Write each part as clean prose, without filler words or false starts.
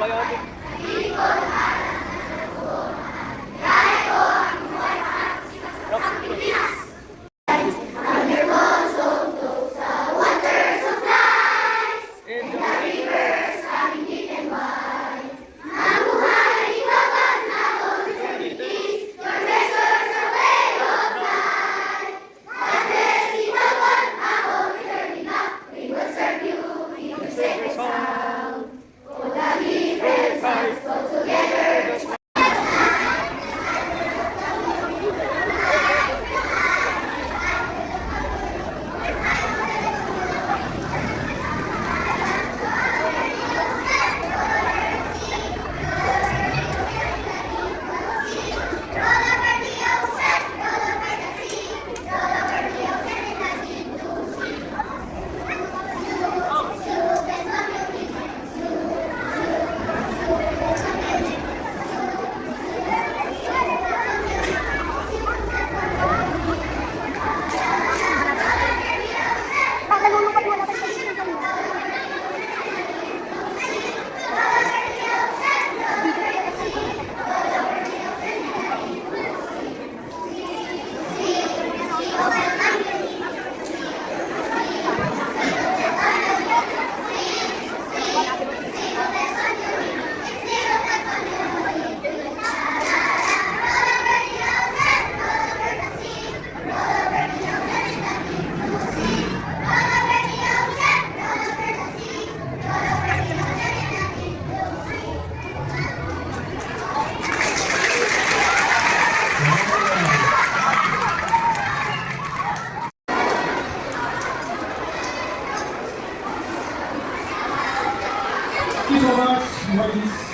Thank you so much, ladies.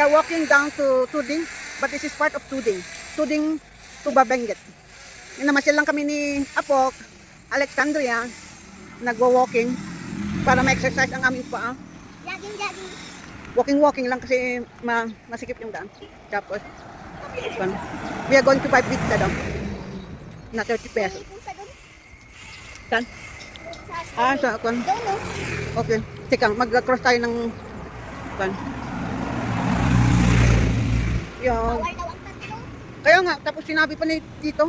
are walking down to Tuding, but this is part of Tuding. Tuding to Babenguet. Namasyal lang kami ni Apok, Alexandria, nagwo-walking para ma-exercise ang aming paa. Jogging. Walking lang kasi masikip yung daan. Tapos, we are going to buy pizza daw. Na 30 pesos. May pusa doon. Saan? Sa Sa kwan. doon, no? Okay. Teka, mag-cross tayo ng kwan. Yung, Bawal daw ang tatlo. kaya nga, tapos sinabi pa ni dito,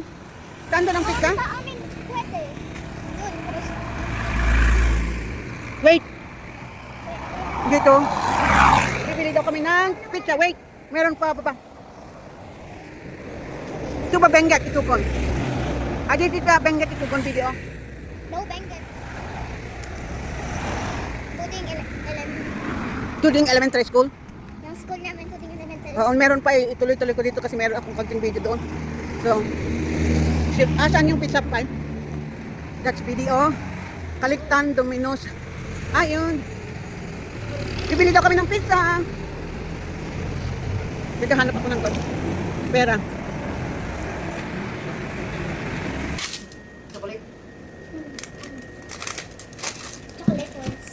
saan doon ang pizza? Sa amin, pwede. Doon, cross. Wait! Dito. Bibili daw kami ng pizza. Wait! Meron pa baba. Ito ba Benguet? Itukon. Dito ba Benguet? Itukon video. No, Benguet. Tuding Tuding Elementary School. Yung school namin, Tuding Elementary. Oo, meron pa. Ituloy-tuloy ko dito kasi meron akong konting video doon. So, saan yung pizza pie? That's video. Kaliktan, Domino's. Ayun. Bibili daw kami ng pizza. Dito hanap ako ng pera. Chocolate. Chocolate ones.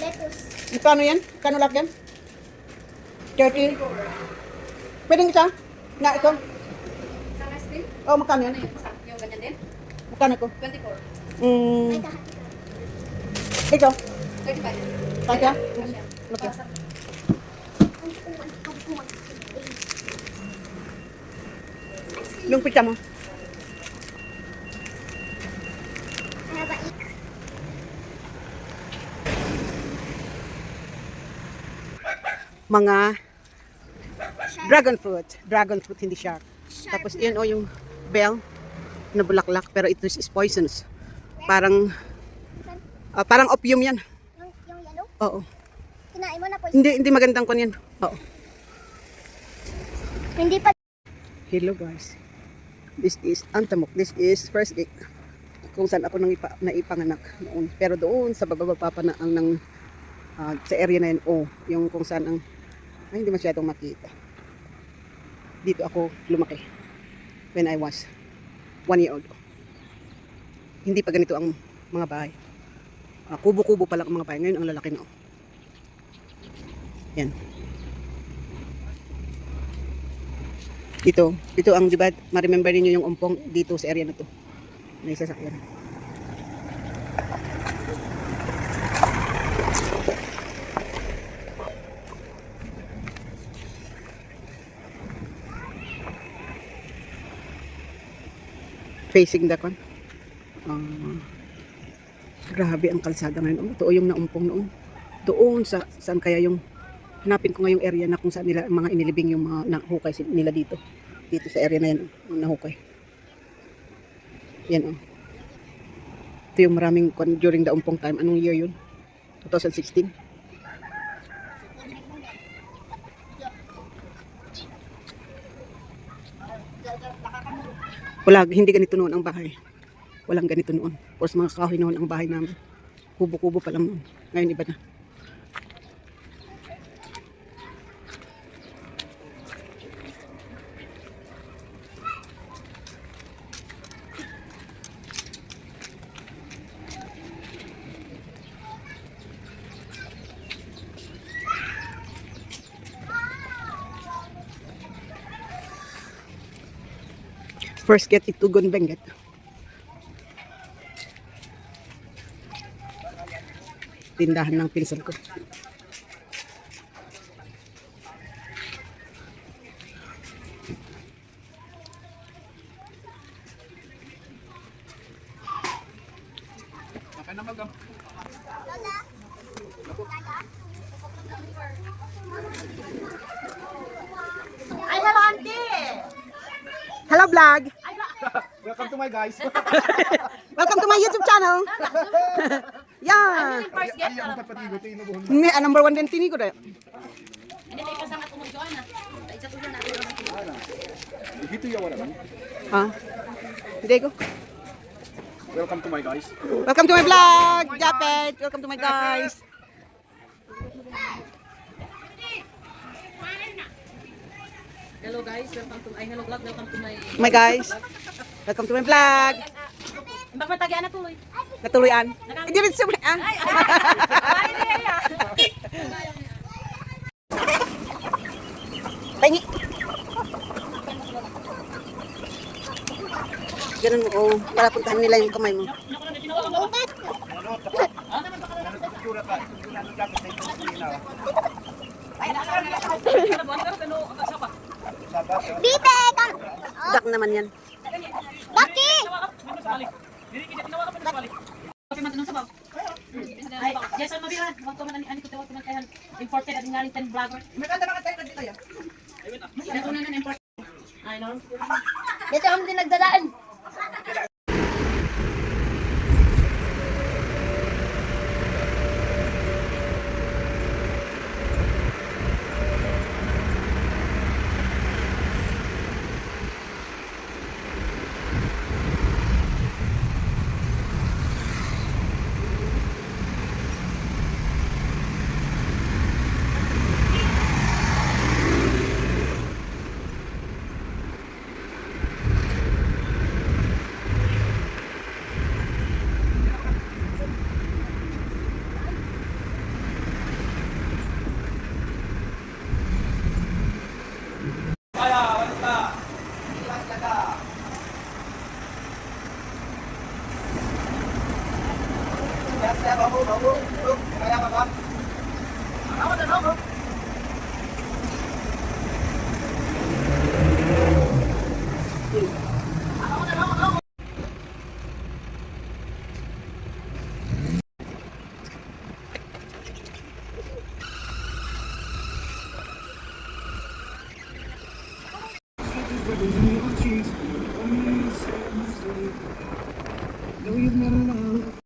Lettuce. Kano yan? Kano lahat yan? 30. Pwedeng isa? Na ito? Sa ice cream? Oh, magkano yan? Yung ganyan din? Magkano ko? 24. May kahati. Ikaw? 35. Kasya? Kasya. Okay. Yung pizza mo? Habaik. Mga dragon fruit, hindi shark. Tapos yun o yung bell na bulaklak, pero ito is poisonous. Parang opium yan. Yung yellow? Oo. Kinain mo na po. Hindi magandang kon yan. Oo. Hindi pa. Hello guys. This is Antamok. This is first gate. Kung saan ako naipanganak noon. Pero doon sa bababa pa na ang sa area na yun. Yung kung saan ang hindi masyadong makita. Dito ako lumaki. When I was 1 year old. Hindi pa ganito ang mga bahay. Kubo-kubo pa lang ang mga bahay. Ngayon ang lalaki na. Yan. Dito ang, di ba, ma-remember niyo yung umpong dito sa area na to. May sasakyan. Facing the con. Grabe ang kalsada ngayon. Ito yung naumpong noon. Doon saan kaya yung hanapin ko ngayong area na kung saan nila mga inilibing yung mga nahukay nila dito. Dito sa area na yan, nahukay. Yan Ito yung maraming during the umpong time. Anong year yun? 2016. Hindi ganito noon ang bahay. Walang ganito noon. Tapos mga kahoy noon ang bahay namin. Kubo-kubo pa lang noon. Ngayon iba na. First get Itugon Benguet. Tindahan ng pinsan ko. Ay, hello, auntie! Hello vlog! Welcome to my guys. Welcome to my YouTube channel! Yeah! First get Ay, ang kapatigo, tinubuhon. Number 1 din tini ko rin. Hindi tayo kasama tumugjoin na. Isa po na. Dito yawa naman. Ha? Hindi ko. Welcome to my guys. Welcome to my vlog! Japet! Welcome to my guys! Hello guys, welcome to hello vlog, welcome to my My guys, welcome to my vlog. Imbak matagyan na tuloy. Natuluyan. Hindi rin siya. Ah. Pahingi. Ganun mo, oh, para puntahan nila yung kamay mo. Bibe! Dak naman yan. Baki! Ay, Jason Mabiran, wag ko man ani ko tawag man kayan. Imported at ngaling 10 vlogger. Maganda mga tayo dito ya. Ito na na import. Ay no. Dito kami din nagdadaan. No, you've never known.